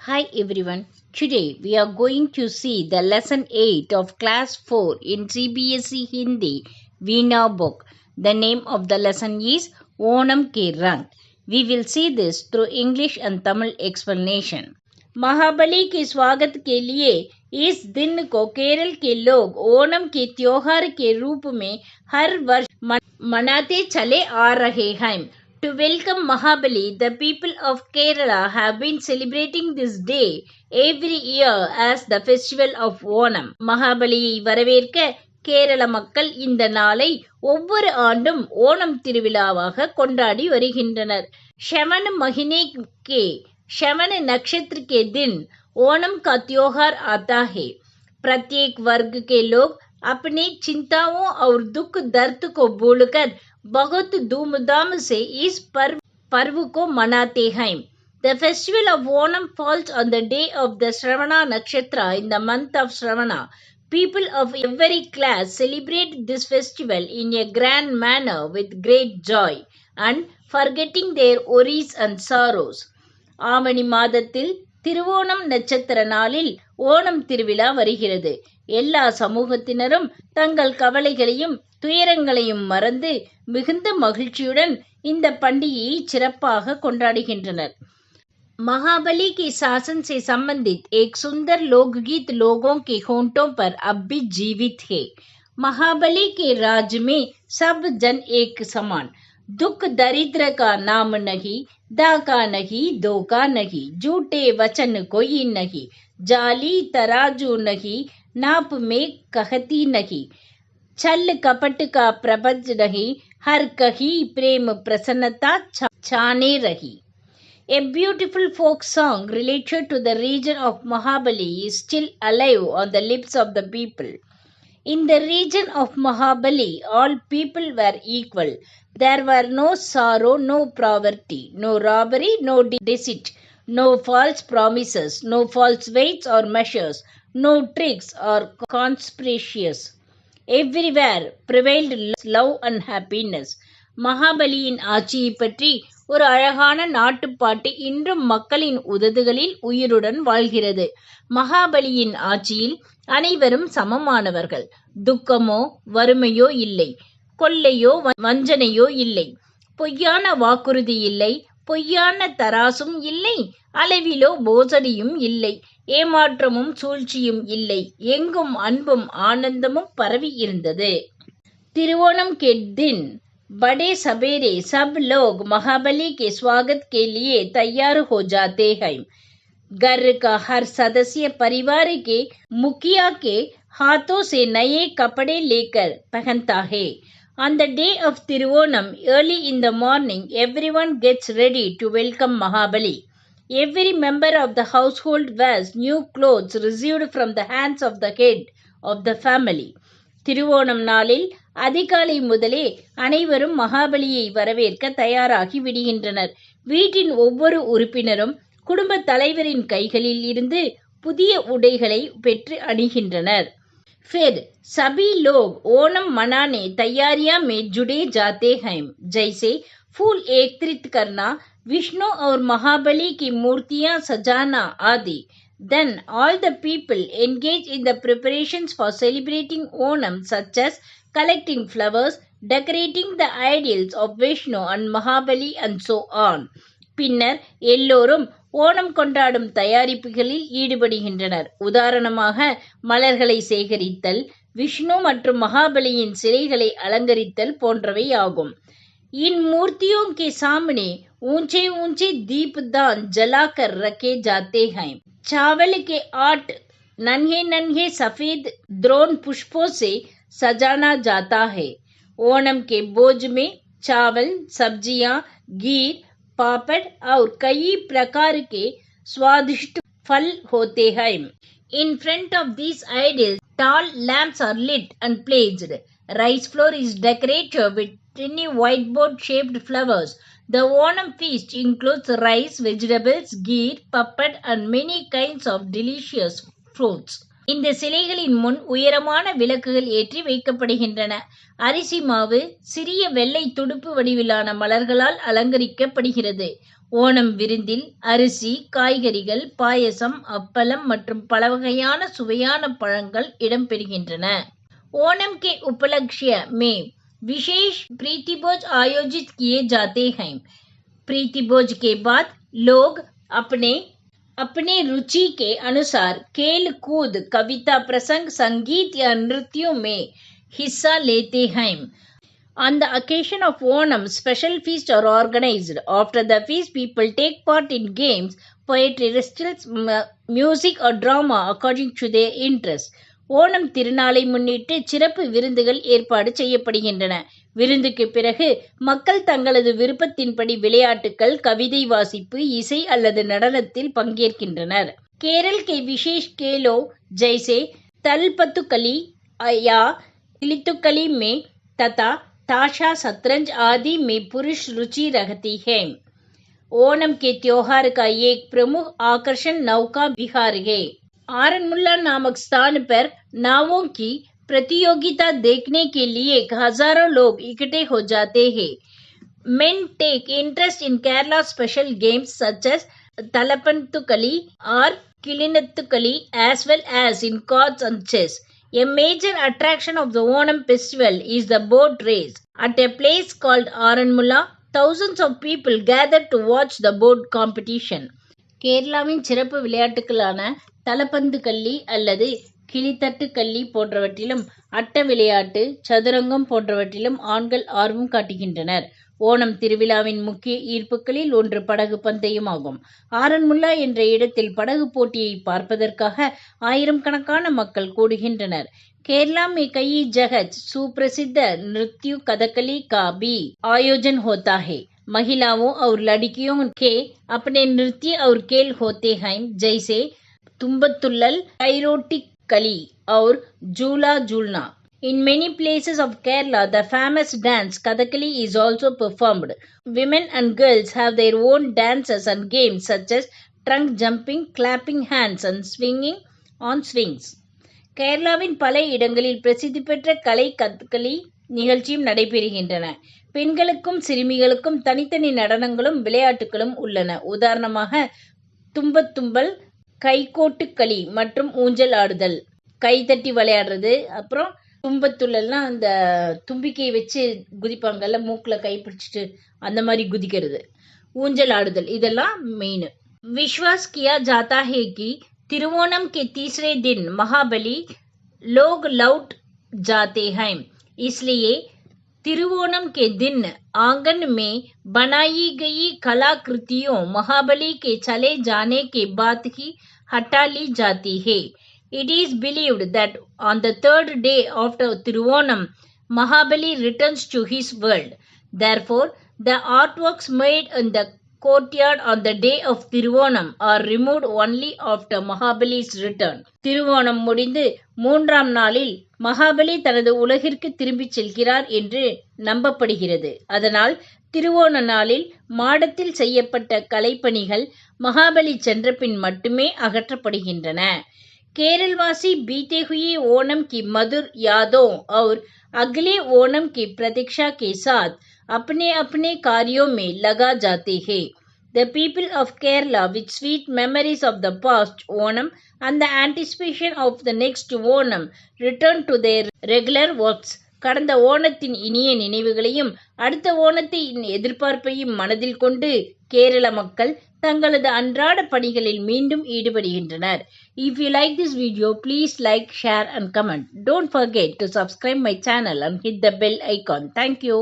Hi everyone. Today we are going to see the lesson 8 of class 4 in CBSE Hindi Veena book. The name of the lesson is Onam Ke Rang. We will see this through English and Tamil explanation. महाबली के स्वागत के लिए इस दिन को केरल के लोग ओणम के त्योहार के रूप में हर वर्ष मनाते चले आ रहे हैं. To welcome Mahabali, the people of Kerala have been celebrating this day every year as the festival of Onam. மகாபலியை வரவேற்க கேரள மக்கள் இந்த நாளை ஒவ்வொரு ஆண்டும் ஓணம் திருவிழாவாக கொண்டாடி வருகின்றனர். श्रवण महीने के श्रवण नक्षत्र के दिन ओणम का त्योहार आता है. प्रत्येक वर्ग के लोग अपनी चिंताओं और दुख दर्द को भूलकर बहुत धूमधाम से इस पर्व को मनाते हैं. The festival of Onam falls on the day of the Shravana Nakshatra in the month of Shravana. People of every class celebrate this festival in a grand manner with great joy and forgetting their worries and sorrows. ஆவணி மாதத்தில் திருவோணம் நட்சத்திர நாளில் ஓணம் திருவிழா வருகிறது. எல்லா சமூகத்தினரும் தங்கள் கவலைகளையும் துயரங்களையும் மறந்து மிகுந்த மகிழ்ச்சியுடன் இந்த பண்டிகையை சிறப்பாக கொண்டாடுகின்றனர். महाबली के शासन से संबंधित एक सुंदर लोकगीत लोगों के होंठों पर अब भी जीवित है. महाबली के राज्य में सब जन एक समान. दुख दरिद्र का नाम नहीं, दाका नहीं, धोखा नहीं, झूठे वचन कोई नहीं, जाली तराजू नहीं, नाप में कहती नहीं, छल कपट का प्रपंच नहीं, हर कही प्रेम प्रसन्नता छाने रही. A beautiful folk song related to the region of Mahabali is still alive on the lips of the people. In the region of Mahabali, all people were equal. There were no sorrow, no poverty, no robbery, no deceit, no false promises, no false weights or measures, no tricks or conspiracies. Everywhere prevailed love and happiness. மகாபலியின் ஆட்சியை பற்றி ஒரு அழகான நாட்டுப்பாட்டு இன்றும் மக்களின் உதடுகளில் உயிருடன் வாழ்கிறது. மகாபலியின் ஆட்சியில் அனைவரும் சமமானவர்கள். துக்கமோ வறுமையோ இல்லை, கொள்ளையோ வஞ்சனையோ இல்லை, பொய்யான வாக்குறுதி இல்லை, பொய்யான தராசும் இல்லை, அளவிலோ மோசடியும் இல்லை, ஏமாற்றமும் சூழ்ச்சியும் இல்லை, எங்கும் அன்பும் ஆனந்தமும் பரவி இருந்தது. திருவோணம் के दिन बड़े सवेरे सब लोग महाबली के स्वागत के लिए तैयार हो जाते हैं. घर का हर सदस्य परिवार के मुखिया के हाथों से नए कपड़े लेकर पहनता है. On the day of Tiruvonam, early in the morning, everyone gets ready to welcome Mahabali. Every member of the household wears new clothes received from the hands of the head of the family. Thiruvonam நாளில் அதிகாலை முதலே அனைவரும் மகாபலியை வரவேற்க தயாராகி விடுகின்றனர். வீட்டின் ஒவ்வொரு உறுப்பினரும் குடும்ப தலைவரின் கைகளில் இருந்து புதிய உடைகளை பெற்று அணிகின்றனர். फिर सभी लोग ओणम मनाने तैयारियां में जुटे जाते हैं, जैसे फूल एकत्रित करना, विष्णु और महाबली की मूर्तियां सजाना आदि. Then all the people engage in the preparations for celebrating Onam, such as collecting flowers, decorating the idols of Vishnu and Mahabali and so on. பின்னர் எல்லோரும் ஓணம் கொண்டாடும் தயாரிப்புகளில் ஈடுபடுகின்றனர். உதாரணமாக மலர்களை சேகரித்தல், விஷ்ணு மற்றும் மகாபலியின் சிலைகளை அலங்கரித்தல் போன்றவை ஆகும். इन मूर्तियों के सामने ऊंचे ऊंचे दीपदान जलाकर रखे जाते हैं. चावल के आठ नन्हे नन्हे सफेद द्रोण पुष्पों से सजाना जाता है. ओणम के भोज में चावल, सब्जियां, घी, पापड़ और कई प्रकार के स्वादिष्ट फल होते हैं. In front of these idols, tall lamps are lit and placed. Rice floor is decorated with tiny whiteboard-shaped flowers. The Onam feast includes rice, vegetables, ghee, papad and many kinds of delicious fruits. இந்த சிலைகளின் முன் உயரமான விளக்குகள் ஏற்றி வைக்கப்படுகின்றன. அரிசி மாவு சிறிய வெள்ளை துடுப்பு வடிவிலான மலர்களால் அலங்கரிக்கப்படுகிறது. ஓணம் விருந்தில் அரிசி, காய்கறிகள், பாயசம், அப்பளம் மற்றும் பல வகையான சுவையான பழங்கள் இடம்பெறுகின்றன. ओणम के उपलक्ष्य में विशेष प्रीति भोज आयोजित किए जाते हैं. प्रीति भोज के बाद लोग अपने अपने रुचि के अनुसार खेल कूद, कविता प्रसंग, संगीत या नृत्यों में हिस्सा लेते हैं. On the occasion of Onam, special feasts are organized. After the feast, people take part in games, poetry recitals, music or drama according to their interest. Onam திருநாளை முன்னிட்டு சிறப்பு விருந்துகள் ஏற்பாடு செய்யப்படுகின்றன. விருந்துக்கு பிறகு மக்கள் தங்களது விருப்பத்தின்படி விளையாட்டுகள், கவிதை வாசிப்பு, இசை அல்லது நடனத்தில் பங்கேற்கின்றனர். केरल के विशेष खेलों जैसे तलपतुकली या तिलितुकली में तथा ताशा, शतरंज आदि में पुरुष रुचि रखती है. ओणम के त्योहार का एक प्रमुख आकर्षण नौका विहार है. आरनमुला नामक स्थान पर नावों की प्रतियोगिता देखने के लिए हजारों लोग इकट्ठे हो जाते हैं. Men take interest in Kerala special games such as Talapantukali or Kilinattukali as well as in cards and chess. A major attraction of the Onam festival is the boat race. At a place called Aranmula, thousands of people gather to watch the boat competition. கேரளாவின் சிறப்பு விளையாட்டுகளான தலப்பந்து கல்லி அல்லது கிளித்தட்டு கல்லி போன்றவற்றிலும், அட்ட விளையாட்டு, சதுரங்கம் போன்றவற்றிலும் ஆண்கள் ஆர்வம் காட்டுகின்றனர். ஓணம் திருவிழாவின் முக்கிய ஈர்ப்புகளில் ஒன்று படகு பந்தயம் ஆகும். ஆரன்முல்லா என்ற இடத்தில் படகு போட்டியை பார்ப்பதற்காக ஆயிரக்கணக்கான மக்கள் கூடுகின்றனர். केरला में कई जगह सुप्रसिद्ध नृत्य कथकली का भी आयोजन होता है. महिलाओं और लड़कियों के अपने नृत्य और खेल होते हैं, जैसे तुम्बतुल्लल, कैरोटिकली और झूला झूलना. In many places of Kerala, the famous dance Kathakali is also performed. Women and girls have their own dances and games such as trunk jumping, clapping hands and swinging on swings. கேரளாவின் பல இடங்களில் பிரசித்தி பெற்ற கலை கதகளி நிகழ்ச்சியும் நடைபெறுகின்றன. பெண்களுக்கும் சிறுமிகளுக்கும் தனித்தனி நடனங்களும் விளையாட்டுகளும் உள்ளன. உதாரணமாக தும்பத்தும்பல், கைகோட்டுக்களி மற்றும் ஊஞ்சல் ஆடுதல், கைதட்டி விளையாடுறது. அப்புறம் தும்பத்துள்ளல்னா அந்த தும்பிக்கையை வச்சு குதிப்பாங்கல்ல, மூக்கில் கை பிடிச்சிட்டு அந்த மாதிரி குதிக்கிறது. ஊஞ்சல் ஆடுதல் இதெல்லாம் மெயின். விஸ்வாஸ் கியா ஜாதா ஹே கி तिरुवोणम के तीसरे दिन महाबली लोग लौट जाते हैं, इसलिए तिरुवोणम के दिन आंगन में बनाई गई कलाकृतियों महाबली के चले जाने के बाद ही हटा ली जाती है. It is believed that on the third day after Tiruvonam, Mahabali returns to his world. Therefore, the artworks made in the courtyard on the day of Tiruvonam are removed only after Mahabali's return. Thiruvonam முடிந்து 3ஆம் நாளில் மகாபலி தனது உலகிற்கு திரும்பிச் செல்கிறார் என்று நம்பப்படுகிறது. அதனால் திருவோண நாளில் மாடத்தில் செய்யப்பட்ட கலைப்பணிகள் மகாபலி சென்ற பின் மட்டுமே அகற்றப்படுகின்றன. केरलवासी बीते हुए ओणम की मधुर यादों और अगले ओणम की प्रतीक्षा के साथ अपने अपने कार्यों में लगा जाते हैं. The people of Kerala, with sweet memories of the past Onam and the anticipation of the next Onam, return to their regular works. கடந்த ஓணத்தின் இனிய நினைவுகளையும் அடுத்த ஓணத்தின் எதிர்பார்ப்பையும் மனதில் கொண்டு கேரள மக்கள் தங்களது அன்றாட பணிகளில் மீண்டும் ஈடுபடுகின்றனர். If you like this video, please like, share and comment. Don't forget to subscribe my channel and hit the bell icon. Thank you.